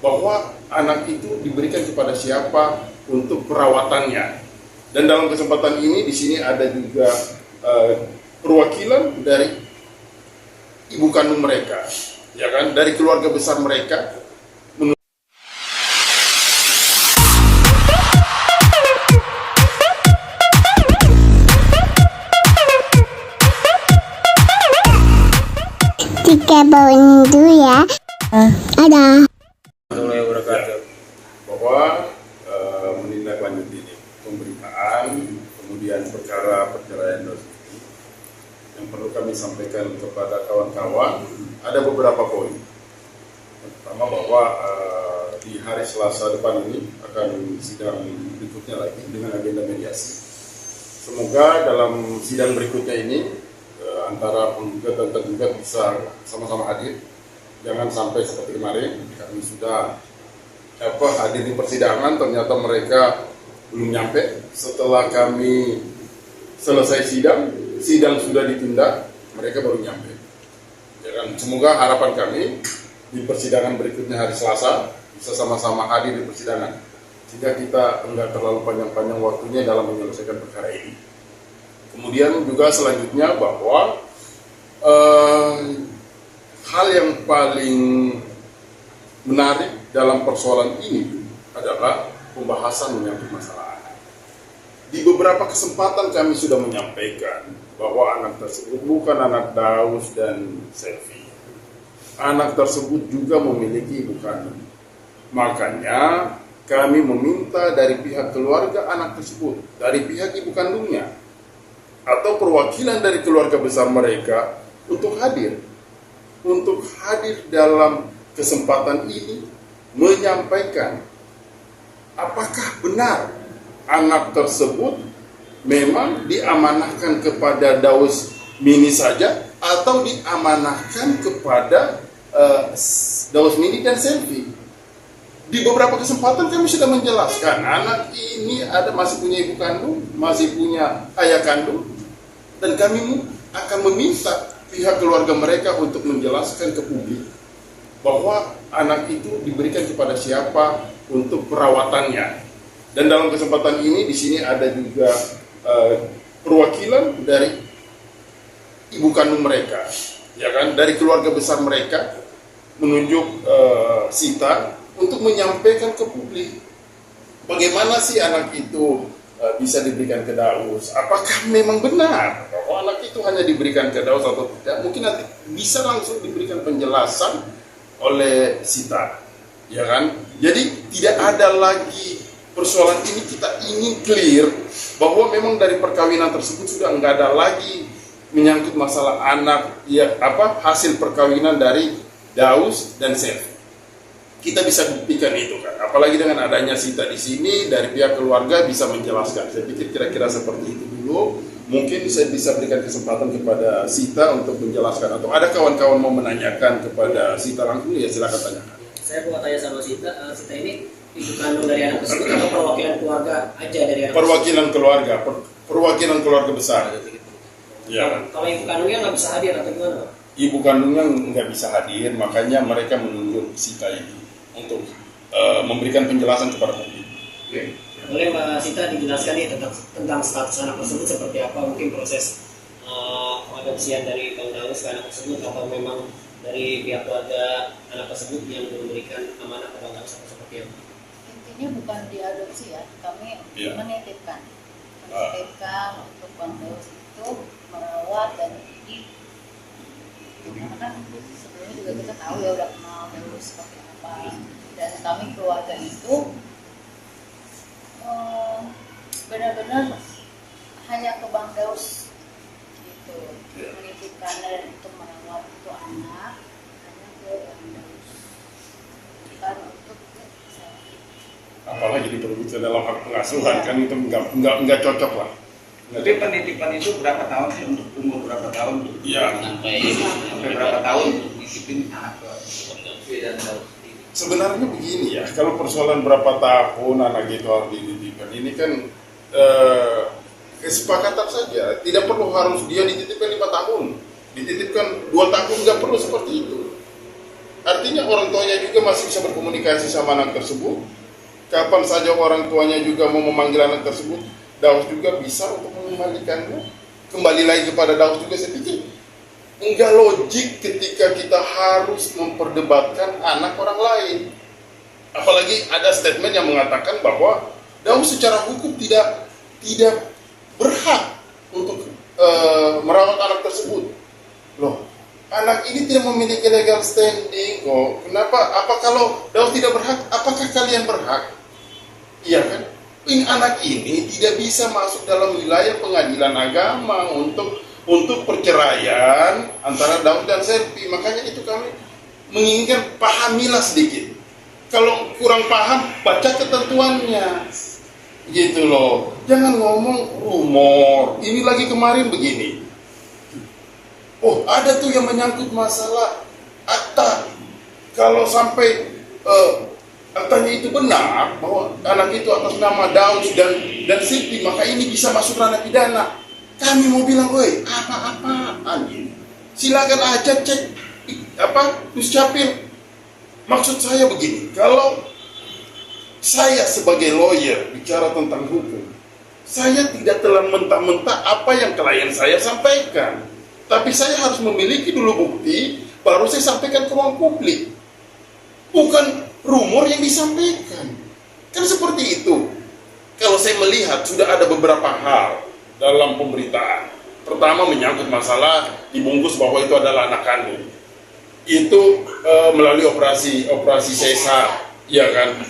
bahwa anak itu diberikan kepada siapa untuk perawatannya. Dan dalam kesempatan ini di sini ada juga perwakilan dari ibu kandung mereka, ya kan, dari keluarga besar mereka. Tiga bawain dulu ya. Ada. Bahwa menindaklanjuti ini pemberitaan, kemudian perkara perceraian ini yang perlu kami sampaikan kepada kawan-kawan ada beberapa poin. Pertama bahwa di hari Selasa depan ini akan sidang berikutnya lagi dengan agenda mediasi. Semoga dalam sidang berikutnya ini antara penggugat dan tergugat bisa sama-sama hadir. Jangan sampai seperti kemarin kami sudah hadir di persidangan, ternyata mereka belum nyampe. Setelah kami selesai sidang sudah ditunda, mereka baru nyampe. Ya kan? Semoga harapan kami di persidangan berikutnya hari Selasa bisa sama-sama hadir di persidangan, sehingga kita enggak terlalu panjang-panjang waktunya dalam menyelesaikan perkara ini. Kemudian juga selanjutnya bahwa hal yang paling menarik dalam persoalan ini adalah pembahasan menyangkut masalah anak. Di beberapa kesempatan kami sudah menyampaikan bahwa anak tersebut bukan anak Daus dan Selvi. Anak tersebut juga memiliki ibu kandung. Makanya kami meminta dari pihak keluarga anak tersebut, dari pihak ibu kandungnya, atau perwakilan dari keluarga besar mereka untuk hadir dalam kesempatan ini menyampaikan apakah benar anak tersebut memang diamanahkan kepada Daus Mini saja atau diamanahkan kepada Daus Mini dan Selvi. Di beberapa kesempatan kami sudah menjelaskan anak ini masih punya ibu kandung, masih punya ayah kandung, dan kami akan meminta pihak keluarga mereka untuk menjelaskan ke publik bahwa anak itu diberikan kepada siapa untuk perawatannya. Dan dalam kesempatan ini di sini ada juga perwakilan dari ibu kandung mereka, ya kan, dari keluarga besar mereka menunjuk Sita untuk menyampaikan ke publik bagaimana sih anak itu bisa diberikan ke Daus. Apakah memang benar bahwa anak itu hanya diberikan ke Daus atau tidak? Mungkin nanti bisa langsung diberikan penjelasan oleh Sita, ya kan? Jadi tidak ada lagi persoalan ini, kita ingin clear bahwa memang dari perkawinan tersebut sudah enggak ada lagi menyangkut masalah anak, ya hasil perkawinan dari Daus dan Selvi. Kita bisa buktikan itu kan, apalagi dengan adanya Sita di sini, dari pihak keluarga bisa menjelaskan. Saya pikir kira-kira seperti itu dulu. Mungkin saya bisa berikan kesempatan kepada Sita untuk menjelaskan, atau ada kawan-kawan mau menanyakan kepada Sita langsung, ya silakan tanyakan. Saya mau tanya sama Sita, Sita ini ibu kandung dari anak tersebut atau perwakilan keluarga aja dari anak perwakilan tersebut? Perwakilan keluarga besar. Ya. Kalau ibu kandungnya nggak bisa hadir atau gimana? Ibu kandungnya nggak bisa hadir, makanya mereka menunjuk Sita ini untuk memberikan penjelasan kepada publik. Okay. Boleh Mbak Sita dijelaskan nih tentang status anak tersebut seperti apa, mungkin proses pengadopsian dari Bang Daus ke anak tersebut, atau memang dari pihak keluarga anak tersebut yang memberikan amanah ke Bang Daus atau seperti apa? Intinya bukan diadopsi ya, kami menitipkan untuk Bang Daus itu merawat dan didik. Karena kan sebelumnya juga kita tahu ya, udah kenal Daus seperti apa, dan kami keluarga itu benar-benar hanya ke Bang Daus gitu, menitipkan dan untuk merawat itu anak hanya ke Bang Daus, bukan untuk Selvi. Apalagi diperbutkan dalam hak pengasuhan, kan itu nggak cocok lah. Jadi penitipan itu berapa tahun sih, untuk umur berapa tahun? Iya. Sampai berapa tahun dititipin anak ke dan Daus? Sebenarnya begini ya, kalau persoalan berapa tahun anak itu harus dititipkan, ini kan kesepakatan saja. Tidak perlu harus dia dititipkan 5 tahun, dititipkan 2 tahun, nggak perlu seperti itu. Artinya orang tuanya juga masih bisa berkomunikasi sama anak tersebut. Kapan saja orang tuanya juga mau memanggil anak tersebut, Daus juga bisa untuk mengembalikannya. Kembali lagi kepada Daus juga, saya pikir enggak logik ketika kita harus memperdebatkan anak orang lain. Apalagi ada statement yang mengatakan bahwa Daus secara hukum tidak berhak untuk merawat anak tersebut. Loh, anak ini tidak memiliki legal standing kok. Kenapa? Apa kalau Daus tidak berhak? Apakah kalian berhak? Iya kan? Ini anak ini tidak bisa masuk dalam wilayah pengadilan agama untuk perceraian antara Daus dan Selvi. Makanya itu kami menginginkan pahamilah sedikit. Kalau kurang paham, baca ketentuannya. Gitu loh. Jangan ngomong rumor. Ini lagi kemarin begini. Oh, ada tuh yang menyangkut masalah akta. Kalau sampai aktanya itu benar bahwa anak itu atas nama Daus dan Silvi, maka ini bisa masuk ranah pidana. Kami mau bilang, woi, apa-apaan ini? Silakan aja cek Duscapil. Maksud saya begini, kalau saya sebagai lawyer bicara tentang hukum, saya tidak telan mentah-mentah apa yang klien saya sampaikan. Tapi saya harus memiliki dulu bukti, baru saya sampaikan ke ruang publik. Bukan rumor yang disampaikan. Kan seperti itu. Kalau saya melihat sudah ada beberapa hal dalam pemberitaan. Pertama menyangkut masalah dibungkus bahwa itu adalah anak kandung. Itu melalui operasi sesar, ya kan?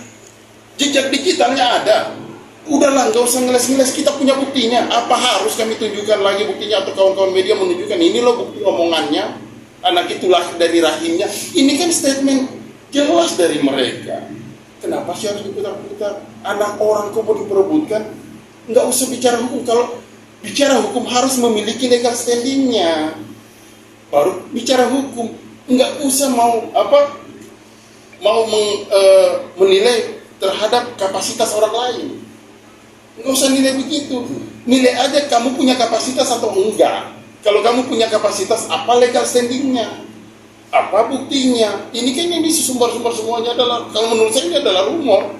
Jejak digitalnya ada. Udahlah, nggak usah ngeles-ngeles, kita punya buktinya. Apa harus kami tunjukkan lagi buktinya atau kawan-kawan media menunjukkan ini loh bukti omongannya, anak itu lahir dari rahimnya. Ini kan statement jelas dari mereka. Kenapa sih harus diputar-putar? Anak orang kok mau diperebutkan? Nggak usah bicara hukum. Kalau bicara hukum harus memiliki legal standingnya, baru bicara hukum. Nggak usah menilai terhadap kapasitas orang lain. Nggak usah nilai begitu. Nilai aja kamu punya kapasitas atau enggak. Kalau kamu punya kapasitas, apa legal standingnya? Apa buktinya? Ini kan ini sumber-sumber semuanya adalah, kalau menurut saya ini adalah rumor.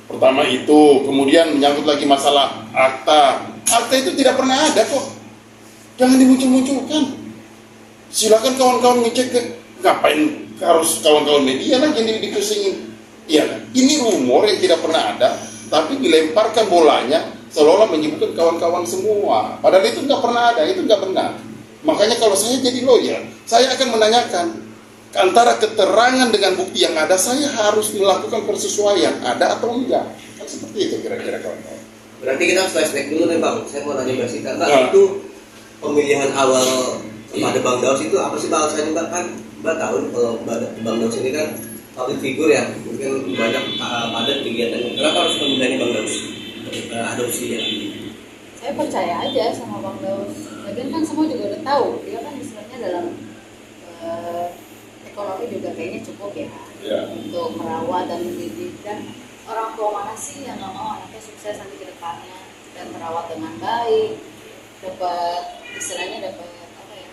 Pertama itu, kemudian menyangkut lagi masalah akta. Akta itu tidak pernah ada kok. Jangan dimuncul-munculkan. Silakan kawan-kawan ngecek, ngapain harus kawan-kawan media lagi yang dipusingin. Iya, ini rumor yang tidak pernah ada, tapi dilemparkan bolanya seolah-olah menyebutkan kawan-kawan semua. Padahal itu nggak pernah ada, itu nggak benar. Makanya kalau saya jadi lawyer, saya akan menanyakan antara keterangan dengan bukti yang ada, saya harus melakukan persesuaian, ada atau enggak. Kan seperti itu kira-kira kawan-kawan. Berarti kita flashback dulu nih Bang. Saya mau nanya Mbak Sita, Mbak, itu pemilihan awal kepada Bang Daus itu apa sih bahasanya Mbak? Kan Mbak tahu kalau Bang Daus ini kan public figure ya, mungkin banyak padat kegiatan. Kenapa harus memilih Bang Daus adopsi ya? Saya percaya aja sama Bang Daus. Lagian kan semua juga udah tahu, dia kan istilahnya dalam ekonomi juga kayaknya cukup ya untuk merawat dan mendidik. Dan orang tua mana sih yang nggak mau anaknya sukses nanti ke depannya dan merawat dengan baik, dapat istilahnya dapat apa ya?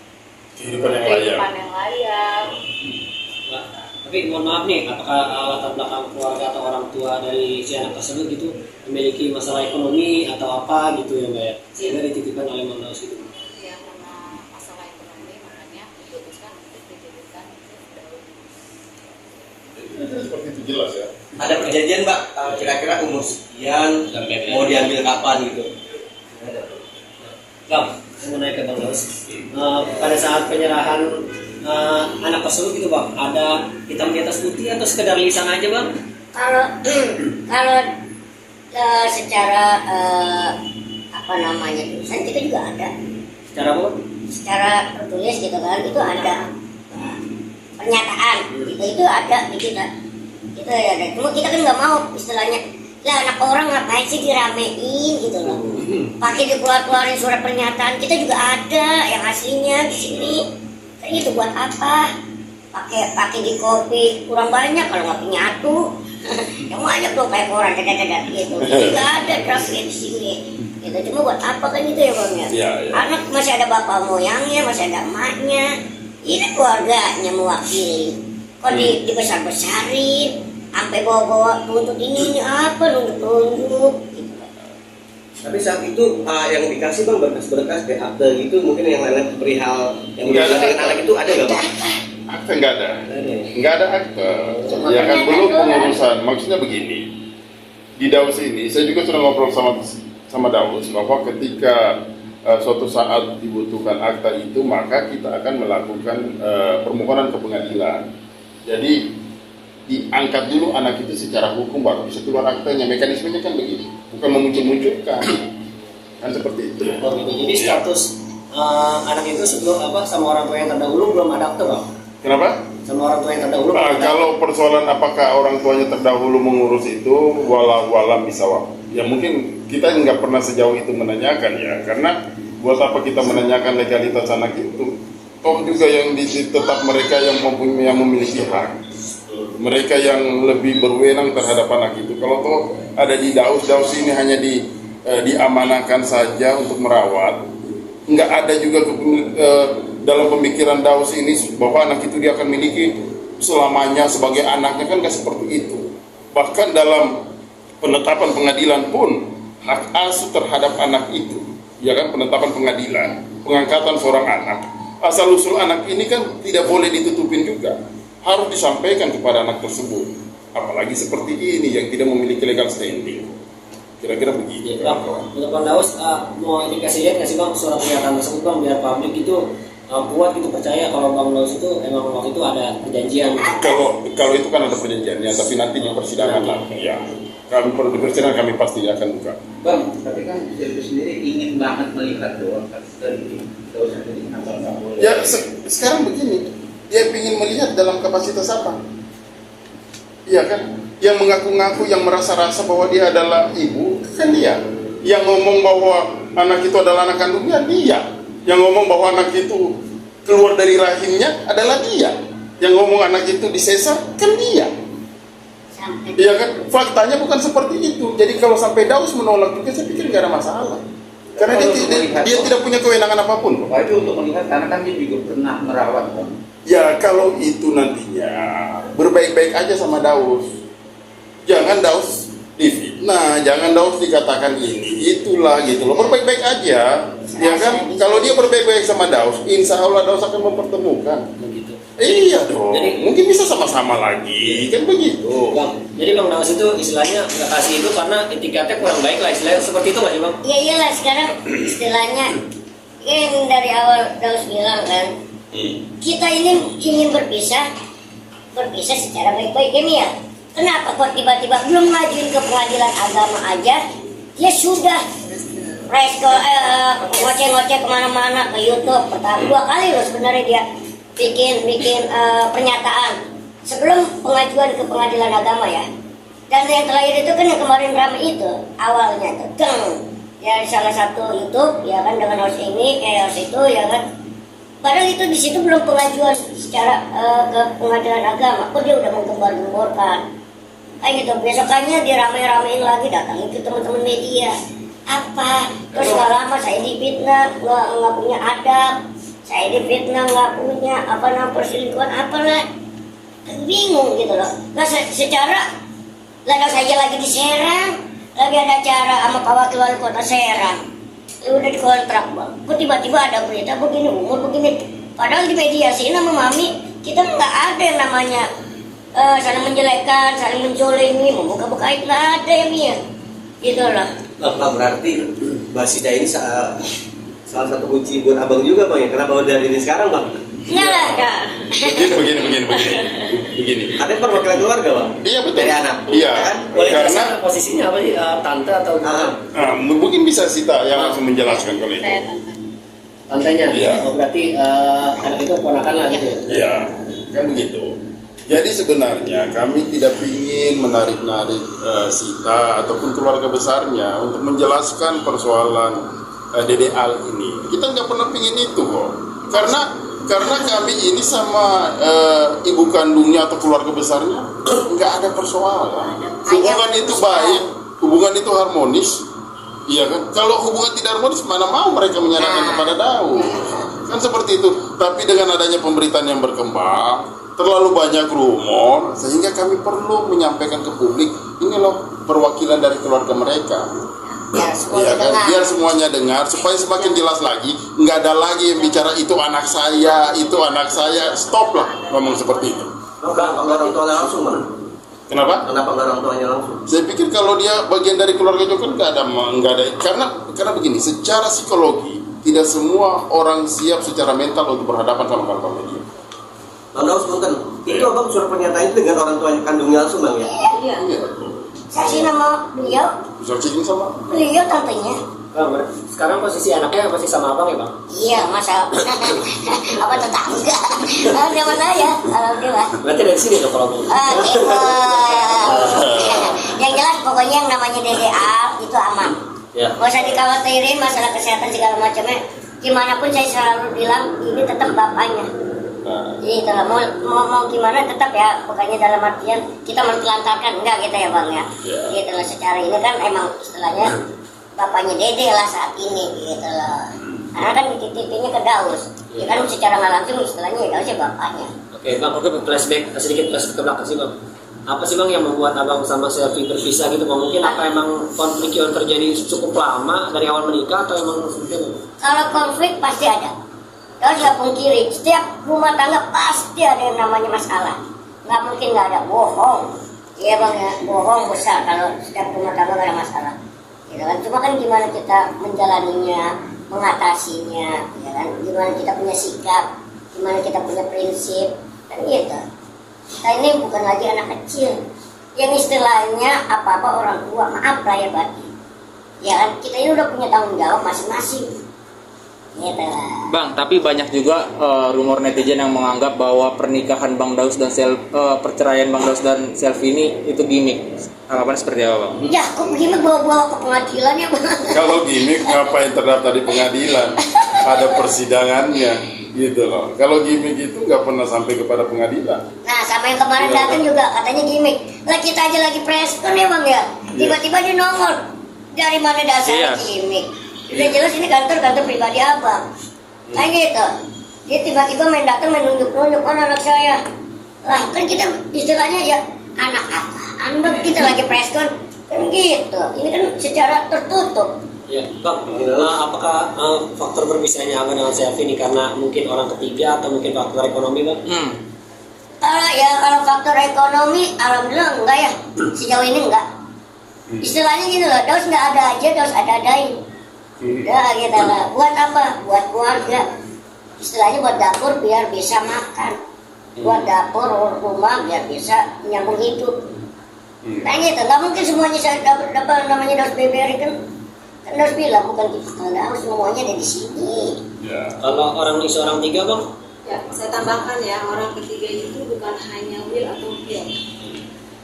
Kehidupan yang layak. Tapi mohon maaf nih, apakah latar belakang keluarga atau orang tua dari si anak tersebut gitu memiliki masalah ekonomi atau apa gitu ya Mbak ya? Sehingga dititipkan oleh Bang Daus gitu. Ya, karena masalah ekonomi makanya diputuskan untuk dijadikan Seperti itu jelas ya. Ada perjanjian Mbak, kira-kira umur sekian mau diambil kapan gitu? Bang, saya mau naik ke Bang Daus. Pada saat penyerahan anak tersebut gitu Bang, ada hitam di atas putih atau sekedar lisan aja Bang? Kalau secara apa namanya tulisan kita juga ada. Secara apa? Secara tertulis gitu kan, itu ada pernyataan itu ada di kita. Itu ada. Cuma kita kan nggak mau istilahnya, lah anak orang ngapain sih diramein gitu loh. Pakai dikeluarin surat pernyataan, kita juga ada yang aslinya di sini. Itu buat apa? Pakai di kopi kurang banyak kalau nggak punya atuh. Yang banyak dong kayak koran dadat gitu. Nggak ada draftnya di sini. Gitu. Cuma buat apa kan itu ya Bang ya? Anak masih ada bapak moyangnya, masih ada emaknya. Ini keluarganya mewakili. kok dibesar-besarin sampai bawa-bawa buntut ini apa nunjuk-nunjuk gitu. Tapi saat itu yang dikasih bang berkas-berkas kayak akte gitu mungkin yang lain perihal yang Nggak ada. dengan anak itu ada nggak bang? Akte nggak ada. Nggak ada akte. Ya kan belum pengurusan. Maksudnya begini. Di Daus ini saya juga sudah ngobrol sama Daus bahwa ketika suatu saat dibutuhkan akta itu maka kita akan melakukan permohonan ke pengadilan. Jadi diangkat dulu anak itu secara hukum baru bisa keluar aktanya. Mekanismenya kan begitu, bukan memuncul-munculkan kan seperti itu. Oh gitu. Jadi status anak itu sebelum sama orang tua yang terdahulu belum ada akte bang? Kenapa? Sama orang tua yang terdahulu belum ada Kalau persoalan apakah orang tuanya terdahulu mengurus itu walau bisa ya mungkin kita nggak pernah sejauh itu menanyakan ya, karena buat apa kita menanyakan legalitas anak itu, toh juga yang tetap mereka yang memiliki hak, mereka yang lebih berwenang terhadap anak itu. Kalau toh ada di Daus ini hanya diamanahkan saja untuk merawat, nggak ada juga dalam pemikiran Daus ini bahwa anak itu dia akan miliki selamanya sebagai anaknya, kan nggak seperti itu. Bahkan dalam penetapan pengadilan pun hak asuh terhadap anak itu, ya kan, penetapan pengadilan, pengangkatan seorang anak, asal usul anak ini kan tidak boleh ditutupin juga, harus disampaikan kepada anak tersebut. Apalagi seperti ini yang tidak memiliki legal standing. Kira-kira begitu. Bang, untuk Bang Daus mau indikasi lihat nggak sih bang surat pernyataan tersebut bang, biar publik itu kuat gitu percaya kalau Bang Daus itu emang waktu itu ada perjanjian. Kalau itu kan ada perjanjiannya, tapi nanti di persidangan lah. Ya, kami perlu di persidangan kami pasti akan buka. Bang, tapi kan itu sendiri ingin banget melihat doang dari Daus sendiri apa nggak boleh? Ya sekarang begini, dia ingin melihat dalam kapasitas apa? Iya kan? Yang mengaku-ngaku, yang merasa-rasa bahwa dia adalah ibu, kan dia. Yang ngomong bahwa anak itu adalah anak kandungnya, dia. Yang ngomong bahwa anak itu keluar dari rahimnya adalah dia. Yang ngomong anak itu disesar, kan dia. Iya kan? Faktanya bukan seperti itu. Jadi kalau sampai Daus menolak juga, saya pikir nggak ada masalah. Karena dia tidak punya kewenangan apapun. Wah, itu untuk melihat, karena kan dia juga pernah merawat bang. Ya kalau itu nantinya berbaik-baik aja sama Daus. Jangan Daus difitnah, jangan Daus dikatakan ini, itulah gitu loh. Berbaik-baik aja, ya kan? Kalau dia berbaik-baik sama Daus, insya Allah Daus akan mempertemukan. Begitu. Iya dong. Jadi- mungkin bisa sama-sama lagi, kan begitu. Bang, jadi Bang Daus itu istilahnya nggak kasih itu karena etikatnya kurang baik lah, istilahnya seperti itu nggak sih bang? Ya iyalah sekarang istilahnya yang dari awal Daus bilang kan, kita ini ingin berpisah secara baik-baik ini ya. Kenapa kok tiba-tiba belum ngajuin ke pengadilan agama aja, dia sudah ngoceh-ngoceh kemana-mana ke YouTube. Pertama 2 kali loh sebenarnya dia bikin pernyataan sebelum pengajuan ke pengadilan agama ya. Dan yang terakhir itu kan yang kemarin ramai itu awalnya tuh ya salah satu YouTube ya kan dengan host ini host itu ya kan. Padahal itu di situ belum pengajuan secara ke pengadilan agama, kok dia udah menggembar-gemborkan. Kayak gitu, besokannya dia rame-ramein lagi, datangin ke teman-teman media. Apa? Terus nggak lama saya difitnah, nggak punya adab. Saya difitnah nggak punya perselingkuhan apalah. Bingung gitu loh. Nah secara lalu saja lagi di Serang, lagi ada acara sama Pak Wakil Wali Kota Serang. Udah dikontrak bang. Kok tiba-tiba ada berita begini umur begini. Padahal di mediasi sama Mami kita nggak ada yang namanya saling menjelekkan, saling menjolimi, membuka-bukain, nggak ada ya Mia. Gitu loh. Bang, berarti Mbak Sita ini salah satu kunci buat abang juga bang ya. Kenapa udah ini sekarang bang? Nggak ada. Begini. Ada perwakilan keluarga bang? Iya betul. Dari anak. Iya. Kan? Boleh Karena karena posisinya apa sih, tante atau mungkin bisa Sita yang langsung menjelaskan kalau itu. tantenya? Iya. Oh, berarti anak itu ponakan lah gitu. Iya, kan begitu. Jadi sebenarnya kami tidak ingin menarik-narik Sita ataupun keluarga besarnya untuk menjelaskan persoalan Dede Al ini. Kita nggak pernah ingin itu kok. Karena kami ini sama ibu kandungnya atau keluarga besarnya nggak ada persoalan. Hubungan itu baik, hubungan itu harmonis. Iya kan? Kalau hubungan tidak harmonis, mana mau mereka menyerahkan kepada Daus? Kan seperti itu. Tapi dengan adanya pemberitaan yang berkembang, terlalu banyak rumor sehingga kami perlu menyampaikan ke publik, ini loh perwakilan dari keluarga mereka. Biar semuanya Iya kan, dengar. biar semuanya dengar supaya semakin jelas lagi, nggak ada lagi yang bicara itu anak saya, stop lah ngomong seperti itu. Enggak orang tuanya langsung, Bang. Kenapa? Kenapa enggak orang tuanya langsung? Saya pikir kalau dia bagian dari keluarga juga kan nggak ada karena begini, secara psikologi tidak semua orang siap secara mental untuk berhadapan sama kawan media. Bang Daus, punten. Itu Abang surat pernyataan itu dengan orang tuanya kandungnya langsung, Bang ya? Iya. Iya. Saya sih nama beliau, Bisa cek sama. beliau tantenya. Bang, sekarang posisi anaknya masih sama abang ya bang? Iya, masa apa tetangga? Sama saya, alhamdulillah. Berarti dari sini tuh kalau Yang jelas pokoknya yang namanya DDA itu aman. ya. Gak usah dikhawatirin masalah kesehatan segala macamnya. Gimana pun saya selalu bilang ini tetap bapaknya. Jadi kalau mau gimana tetap ya, pokoknya dalam artian kita mentelantarkan enggak kita ya bang ya. Gitu loh, secara ini kan emang istilahnya bapaknya Dede lah saat ini gitu loh. Karena kan dititipinnya ke Daus. Ya kan secara nggak langsung istilahnya ya Daus ya bapaknya. Oke bang, oke flashback sedikit ke belakang sih bang. Apa sih bang yang membuat abang sama Selfie berpisah gitu bang? Mungkin apa emang konflik yang terjadi cukup lama dari awal menikah atau emang seperti itu? Kalau konflik pasti ada. Daus nggak pungkiri, setiap rumah tangga pasti ada yang namanya masalah. Nggak mungkin nggak ada, bohong. Iya bang ya, bohong besar kalau setiap rumah tangga nggak ada masalah. Ya kan? Cuma kan gimana kita menjalaninya, mengatasinya, ya kan? Gimana kita punya sikap, gimana kita punya prinsip, kan gitu. Kita ini bukan lagi anak kecil, yang istilahnya apa-apa orang tua, maaf lah ya Bati. Ya kan, kita ini udah punya tanggung jawab masing-masing. Gitu lah. Bang, tapi banyak juga rumor netizen yang menganggap bahwa pernikahan Bang Daus dan perceraian Bang Daus dan Selfie ini itu gimmick. Anggapan seperti apa, Bang? Ya, kok begini bawa-bawa ke pengadilan ya bang? Kalau gimmick ngapain terdaftar di pengadilan? Ada persidangannya gitu loh. Kalau gimmick itu nggak pernah sampai kepada pengadilan. Nah, sama yang kemarin datang juga katanya gimmick. Lah kita aja lagi preskon ya bang ya. Tiba-tiba dia nongol. Dari mana dasarnya gimmick? Udah jelas ini kantor pribadi abang. Kayak gitu. Dia tiba-tiba main datang main nunjuk-nunjuk anak saya. Lah kan kita istilahnya ya anak apa? Anda kita lagi preskon kan gitu. Ini kan secara tertutup. Ya, bang, apakah faktor berpisahnya abang dengan Selfie ini karena mungkin orang ketiga atau mungkin faktor ekonomi bang? Kalau faktor ekonomi, alhamdulillah enggak ya. Sejauh ini enggak. Istilahnya gitu loh, Daus nggak ada aja, Daus ada-adain. Ya gitu lah. Buat apa? Buat keluarga. Istilahnya buat dapur biar bisa makan. Buat dapur rumah biar bisa nyambung hidup. Nah gitu, nggak mungkin semuanya saya dapat namanya Daus BBR kan Daus bilang bukan kita Daus, semuanya ada di sini. Ya. Kalau orang isi orang tiga bang? Ya, saya tambahkan ya, orang ketiga itu bukan hanya will atau will.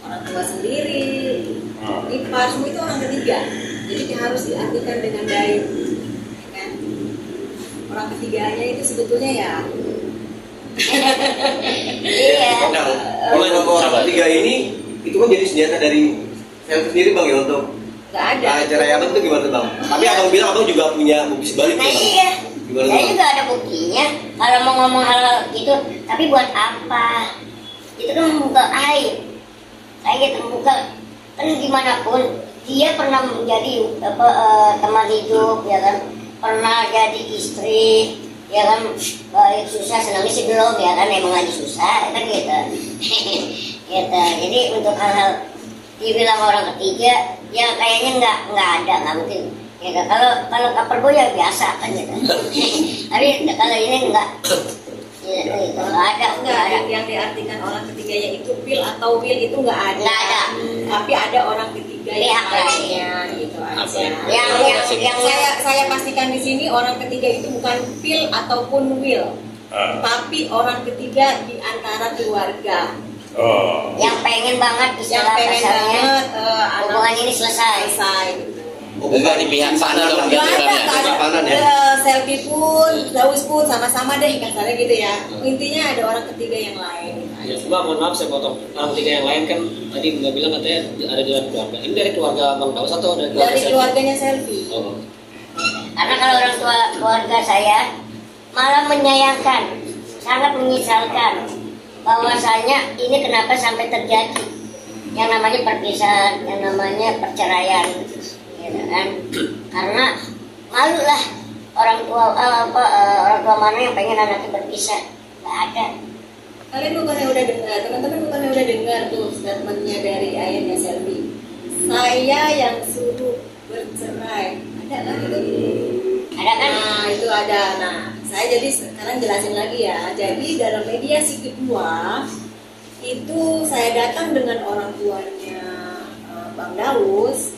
Orang tua sendiri, ipar, semua itu orang ketiga. Jadi harus diartikan dengan baik. Ya kan? Orang ketiganya itu sebetulnya ya. Iya. Nah, kalau nama orang ketiga ini itu kan jadi senjata dari saya sendiri bang ya untuk Nggak ada. cerai abang itu gimana bang? Tapi abang bilang abang juga punya bukti sebalik Nah ya, Bang? iya. Gimana Saya bang? juga ada buktinya. Kalau mau ngomong hal gitu, tapi buat apa? Itu kan membuka aib. Kayak gitu membuka kan gimana pun dia pernah menjadi teman hidup ya kan, pernah jadi istri ya kan, baik susah senangnya sih belum ya kan, emang lagi susah kan gitu. Gitu. Jadi untuk hal-hal dibilang orang ketiga ya kayaknya nggak mungkin. Ya, kalau kaperbo ya biasa kan gitu. Tapi kalau ini enggak. Ya, itu nggak ada. Yang diartikan orang ketiganya itu will atau will itu nggak ada. Nggak ada. Tapi ada orang ketiga yang Pihak lainnya gitu aja. Yang Saya pastikan di sini orang ketiga itu bukan will ataupun will, tapi orang ketiga di antara keluarga yang pengen banget yang istilah pengen kasarnya banget hubungan ini selesai. gitu. Oh, bukan di pihak sana dong, Nggak ada, nggak ada. panan ya. Selfie pun, Daus pun sama-sama deh kasarnya gitu ya. Intinya ada orang ketiga yang lain. Ya, Mbak, mohon maaf saya potong. Orang ketiga yang lain kan tadi Mbak bilang katanya ada di dalam keluarga. Ini dari keluarga Bang Daus atau dari keluarga Dari Selfie? keluarganya Selfie. Oh. Karena kalau orang tua keluarga saya malah menyayangkan, sangat menyesalkan bahwasanya ini kenapa sampai terjadi yang namanya perpisahan, yang namanya perceraian, gitu kan? Karena malu lah orang tua mana yang pengen anaknya berpisah, nggak ada. Kalian bukannya udah dengar, teman-teman bukannya udah dengar tuh statementnya dari ayahnya Selvi. Saya yang suruh bercerai. Ada kan itu? Ada kan? Nah itu ada. Nah saya jadi sekarang jelasin lagi ya. Jadi dalam mediasi kedua itu saya datang dengan orang tuanya Bang Daus.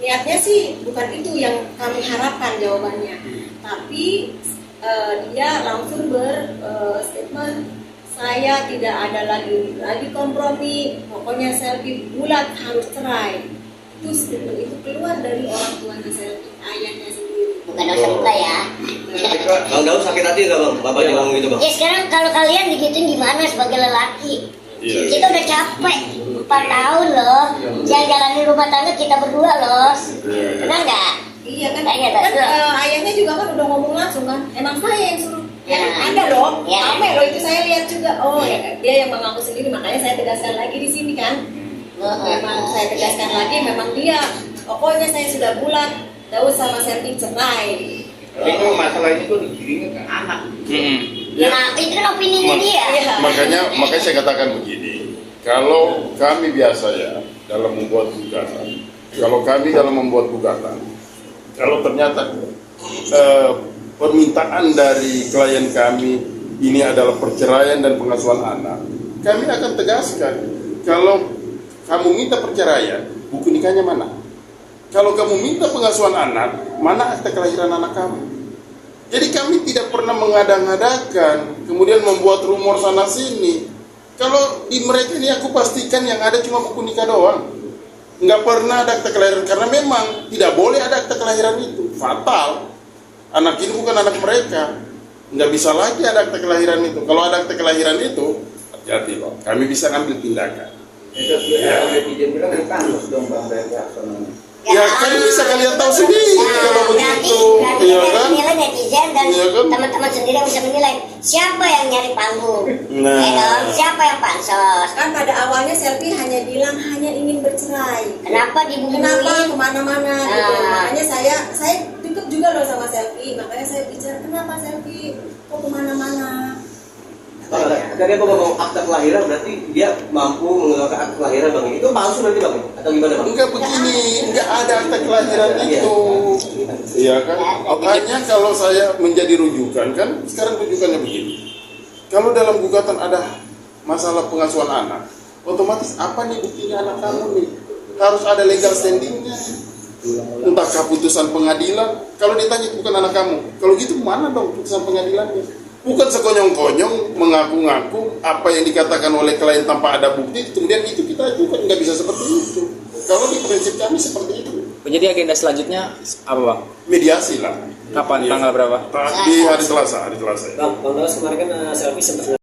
Niatnya sih bukan itu yang kami harapkan jawabannya, tapi dia langsung berstatement saya tidak ada lagi kompromi, pokoknya Selvi bulat harus cerai. Itu statement itu keluar dari orang tuanya Selvi, ayahnya sendiri. Bukan dosa buka ya. Bang Daus sakit hati nggak bang? Bapaknya ngomong gitu bang? Ya sekarang kalau kalian digituin gimana sebagai lelaki? Iya. Kita udah capek 4 tahun loh, yang jalanin rumah tangga kita berdua loh. Benar nggak? Iya kan, Kayaknya kan betul. ayahnya juga kan udah ngomong langsung kan, emang saya yang suruh. Ya Ya. ada loh, Ya. rame loh itu saya lihat juga. Oh ya, dia yang mengaku sendiri, makanya saya tegaskan lagi di sini kan. Memang saya tegaskan lagi, memang dia. Pokoknya saya sudah bulat, Daus sama Selvi cerai. Tapi kalau masalah ini tuh digiringnya ke anak. Nah itu kan opininya dia. Iya. Makanya saya katakan begini, kalau kami biasa ya dalam membuat gugatan, kalau ternyata permintaan dari klien kami ini adalah perceraian dan pengasuhan anak, kami akan tegaskan kalau kamu minta perceraian, buku nikahnya mana? Kalau kamu minta pengasuhan anak, mana akta kelahiran anak kamu? Jadi kami tidak pernah mengada-ngadakan, kemudian membuat rumor sana sini. Kalau di mereka ini aku pastikan yang ada cuma buku nikah doang. Nggak pernah ada akta kelahiran, karena memang tidak boleh ada akta kelahiran itu. Fatal. Anak ini bukan anak mereka. Nggak bisa lagi ada akta kelahiran itu. Kalau ada akta kelahiran itu, hati-hati loh. Kami bisa ambil tindakan. Itu dia tidak bilang bukan dong bang dari Aksono. Ya kalian bisa kalian tahu sendiri kalau begitu, Berarti iya yang kan? menilai netizen dan Iya kan? teman-teman sendiri yang bisa menilai siapa yang nyari panggung, Nah. ya dong? Siapa yang pansos? Kan pada awalnya Selvi hanya bilang hanya ingin bercerai. Kenapa dibunyiin? Kenapa kemana-mana gitu. Ah. Makanya saya deket juga loh sama Selvi. Makanya saya bicara kenapa Selvi kok kemana-mana. Tadi apa ngomong akta kelahiran berarti dia mampu mengeluarkan akta kelahiran bang? Itu palsu nanti bang? Atau gimana bang? Enggak begini, enggak ada akta kelahiran itu. Iya kan? Makanya kalau saya menjadi rujukan kan, sekarang rujukannya begini. Kalau dalam gugatan ada masalah pengasuhan anak, otomatis apa nih buktinya anak kamu nih? Harus ada legal standingnya. Entahkah putusan pengadilan? Kalau ditanya bukan anak kamu, kalau gitu mana dong putusan pengadilannya? Bukan sekonyong-konyong mengaku-ngaku apa yang dikatakan oleh klien tanpa ada bukti, kemudian itu kita bukan nggak bisa seperti itu. Kalau di prinsip kami seperti itu. Jadi agenda selanjutnya apa bang? Mediasi lah. Kapan? Iya. Tanggal berapa? Di hari Selasa ya. Bang Daus kemarin kan Selvi sempat